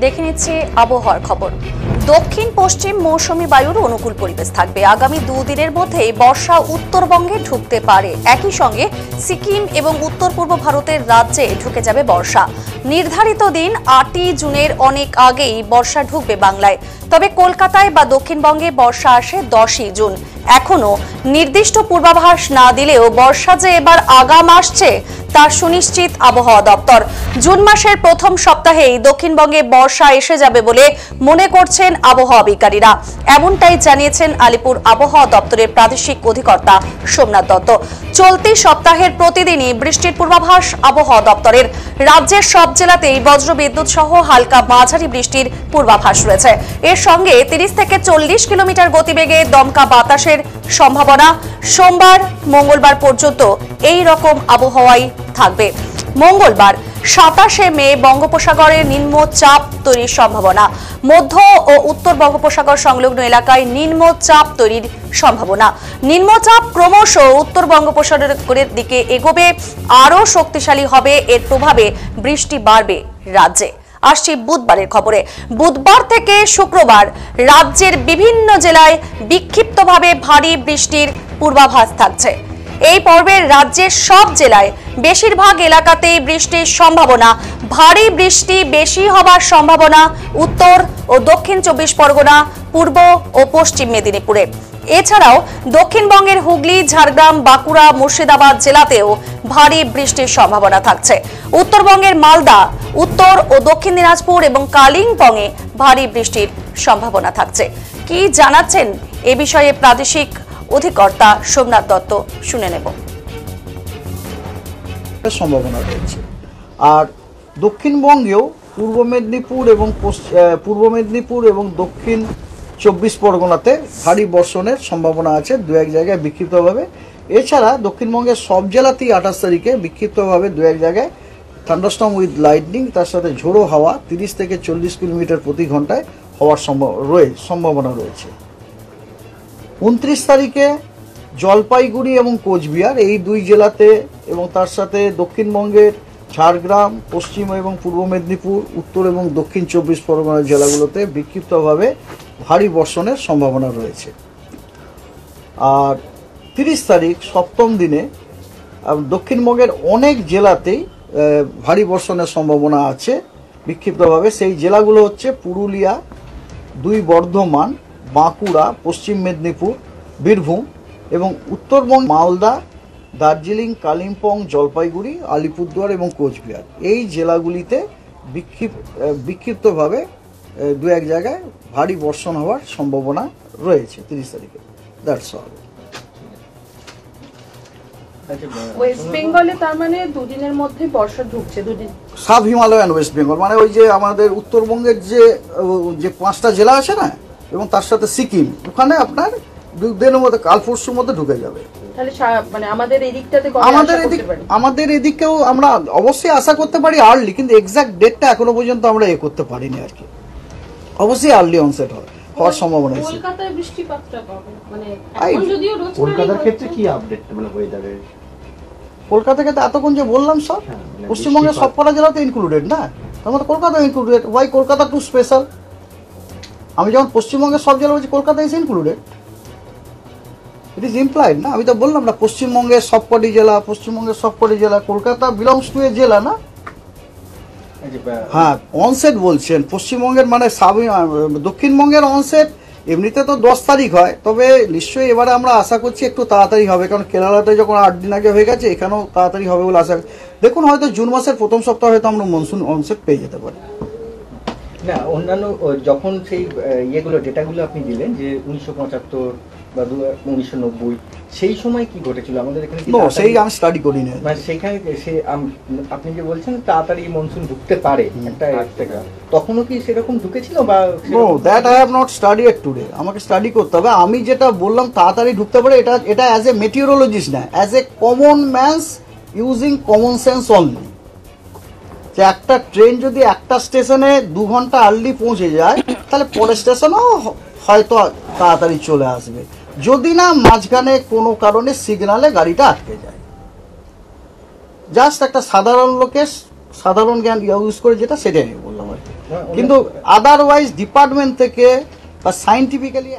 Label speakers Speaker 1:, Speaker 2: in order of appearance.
Speaker 1: দেখে নিচ্ছে আবহাওয়ার খবর। দক্ষিণ পশ্চিম মৌসুমী বায়ুর অনুকূল পরিবেশ থাকবে। আগামী দুদিনের মধ্যে বর্ষা উত্তরবঙ্গে ঢুকতে পারে। একই সঙ্গে সিকিম এবং উত্তর পূর্ব ভারতের রাজ্যে ঢুকে যাবে বর্ষা। নির্ধারিত দিন 8ই জুনের অনেক আগেই বর্ষা ঢুকবে বাংলায়। তবে কলকাতায় বা দক্ষিণবঙ্গে বর্ষা আসে 10ই জুন। এখনো নির্দিষ্ট পূর্বাভাস না দিলেও বর্ষা যে এবার আগাম আসছে তা সুনিশ্চিত আবহাওয়া দপ্তর। জুন মাসের প্রথম সপ্তাহেই দক্ষিণবঙ্গে বর্ষা এসে যাবে বলে মনে করছেন আবহাওয়াবিজ্ঞানীরা। এমনটাই জানিয়েছেন আলিপুর আবহাওয়া দপ্তরের প্রাদেশিক অধিকর্তা সোমনাথ দত্ত। চলতি সপ্তাহের প্রতিদিনই বৃষ্টির পূর্বাভাস আবহাওয়া দপ্তরের। রাজ্যের সব জেলাতেই বজ্রবিদ্যুৎ সহ হালকা মাঝারি বৃষ্টির পূর্বাভাস রয়েছে। এর সঙ্গে 30 থেকে 40 কিলোমিটার গতিবেগে দমকা বাতাসের সম্ভাবনা। সোমবার মঙ্গলবার পর্যন্ত এই রকম আবহাওয়াই থাকবে। মঙ্গলবার 27শে মে বঙ্গোপসাগরে নিম্নচাপ তৈরির সম্ভাবনা। মধ্য ও উত্তর বঙ্গোপসাগর সংলগ্ন এলাকায় নিম্নচাপ তৈরির সম্ভাবনা। নিম্নচাপ ক্রমশ উত্তর বঙ্গোপসাগরের দিকে এগোবে, আরও শক্তিশালী হবে। এর প্রভাবে বৃষ্টি বাড়বে রাজ্যে। আসছি বুধবারের খবরে। বুধবার থেকে শুক্রবার রাজ্যের বিভিন্ন জেলায় বিক্ষিপ্তভাবে ভারী বৃষ্টির পূর্বাভাস থাকছে। এই পর্বের রাজ্যের সব জেলায় বেশিরভাগ এলাকাতেই বৃষ্টির সম্ভাবনা। ভারী বৃষ্টি বেশি হবার সম্ভাবনা উত্তর ও দক্ষিণ 24 পরগনা, পূর্ব ও পশ্চিম মেদিনীপুরে। এছাড়াও দক্ষিণবঙ্গের হুগলি, ঝাড়গ্রাম, বাঁকুড়া, মুর্শিদাবাদ জেলাতেও ভারী বৃষ্টির সম্ভাবনা থাকছে। উত্তরবঙ্গের মালদা, উত্তর ও দক্ষিণ দিনাজপুর এবং কালিম্পংয়ে ভারী বৃষ্টির সম্ভাবনা থাকছে। কি জানাচ্ছেন এ বিষয়ে প্রাদেশিক অধিকর্তা সোমনাথ দত্ত, শুনে নেব।
Speaker 2: সম্ভাবনা রয়েছে। আর দক্ষিণবঙ্গেও পূর্ব মেদিনীপুর এবং দক্ষিণ 24 পরগনাতে ভারী বর্ষণের সম্ভাবনা আছে, দু এক জায়গায় বিক্ষিপ্তভাবে। এছাড়া দক্ষিণবঙ্গের সব জেলাতেই 28 তারিখে বিক্ষিপ্তভাবে দু এক জায়গায় থান্ডারস্টর্ম উইথ লাইটনিং, তার সাথে ঝোড়ো হাওয়া 30 থেকে 40 কিলোমিটার প্রতি ঘন্টায় হওয়ার সম্ভাবনা রয়েছে। 29 তারিখে জলপাইগুড়ি এবং কোচবিহার এই দুই জেলাতে এবং তার সাথে দক্ষিণবঙ্গের ঝাড়গ্রাম, পশ্চিম এবং পূর্ব মেদিনীপুর, উত্তর এবং দক্ষিণ 24 পরগনা জেলাগুলোতে বিক্ষিপ্তভাবে ভারী বর্ষণের সম্ভাবনা রয়েছে। আর 30 তারিখ সপ্তম দিনে দক্ষিণবঙ্গের অনেক জেলাতেই ভারী বর্ষণের সম্ভাবনা আছে বিক্ষিপ্তভাবে। সেই জেলাগুলো হচ্ছে পুরুলিয়া, 2 বর্ধমান, বাঁকুড়া, পশ্চিম মেদিনীপুর, বীরভূম এবং উত্তরবঙ্গ মালদা, দার্জিলিং, কালিম্পং, জলপাইগুড়ি, আলিপুরদুয়ার এবং কোচবিহার এই জেলাগুলিতে বিক্ষিপ্তভাবে দু এক জায়গায় ভারী বর্ষণ হওয়ার সম্ভাবনা রয়েছে 30 তারিখে। That's all.
Speaker 3: ওয়েস্ট বেঙ্গলে তার মানে দুদিনের মধ্যে বর্ষা ঢুকছে, দুদিন
Speaker 2: সাব হিমালয়ান ওয়েস্ট বেঙ্গল মানে ওই যে আমাদের উত্তরবঙ্গের যে 5টা জেলা আছে না, এবং তার সাথে সিকিম, ওখানে আপনার 2 দিনের মধ্যে কাল পরশুর মধ্যে ঢুকে যাবে।
Speaker 3: তাহলে মানে আমাদের এদিকটাতে
Speaker 2: আমাদের এদিকেও আমরা অবশ্যই আশা করতে পারি আর্লি, কিন্তু এক্সাক্ট ডেটটা এখনো পর্যন্ত আমরা করতে পারিনি আর কি। অবশ্যই আর্লি অনসেট হওয়ার সম্ভাবনা আছে।
Speaker 3: কলকাতায় বৃষ্টিপাতটা কবে, মানে
Speaker 2: এখন
Speaker 3: যদিও
Speaker 4: কলকাতার ক্ষেত্রে কি আপডেট মানে ওয়েদারের?
Speaker 2: কলকাতাকে তো এতক্ষণ যে বললাম সব পশ্চিমবঙ্গের সবকটা জেলাতে ইনক্লুডেড না, তার মধ্যে Kolkata included. Why Kolkata too special? আমি যখন পশ্চিমবঙ্গের সব জেলা বলছি Kolkata is included, it is implied না? আমি তো বললাম না পশ্চিমবঙ্গের সবকটি জেলা, কলকাতা বিলংস টু এ জেলা না। হ্যাঁ, অনসেট বলছেন পশ্চিমবঙ্গের মানে দক্ষিণবঙ্গের অনসেট এমনিতে তো 10 তারিখ হয়, তবে নিশ্চয়ই এবারে আমরা আশা করছি একটু তাড়াতাড়ি হবে, কারণ কেরালাতে যখন 8 দিন আগে হয়ে গেছে, এখানেও তাড়াতাড়ি হবে বলে আশা। দেখুন, হয়তো জুন মাসের প্রথম সপ্তাহে হয়তো আমরা মনসুন অনসেট পেয়ে যেতে পারি।
Speaker 4: না, অন্যান্য যখন সেই ইয়েগুলো ডেটাগুলো আপনি দিলেন যে 1975 বা 1990, সেই সময় কি ঘটেছিল আমাদের এখানে?
Speaker 2: সেই আমি স্টাডি করি না।
Speaker 4: মানে সেইখানে আপনি যে বলছেন তাড়াতাড়ি মনসুন ঢুকতে পারে একটা থেকে, তখনও কি সেরকম ঢুকেছিল বা?
Speaker 2: No, that I have not studied today. আমাকে স্টাডি করতে হবে। আমি যেটা বললাম তাড়াতাড়ি ঢুকতে পারে, এটা অ্যাজ এ মেটিওরোলজিস্ট না, as a common man's using common sense only. যে একটা ট্রেন যদি একটা স্টেশনে 2 ঘন্টা আর্লি পৌঁছে যায়, তাহলে পরের স্টেশনও হয়তো তাড়াতাড়ি চলে আসবে। যদি না মাঝখানে কোনো কারণে সিগনালে গাড়িটা আটকে যায়। জাস্ট একটা সাধারণ লোকের সাধারণ জ্ঞান ইউজ করে যেটা সেটাই আমি বললাম আর কি। কিন্তু আদারওয়াইজ ডিপার্টমেন্ট থেকে বা সাইন্টিফিক্যালি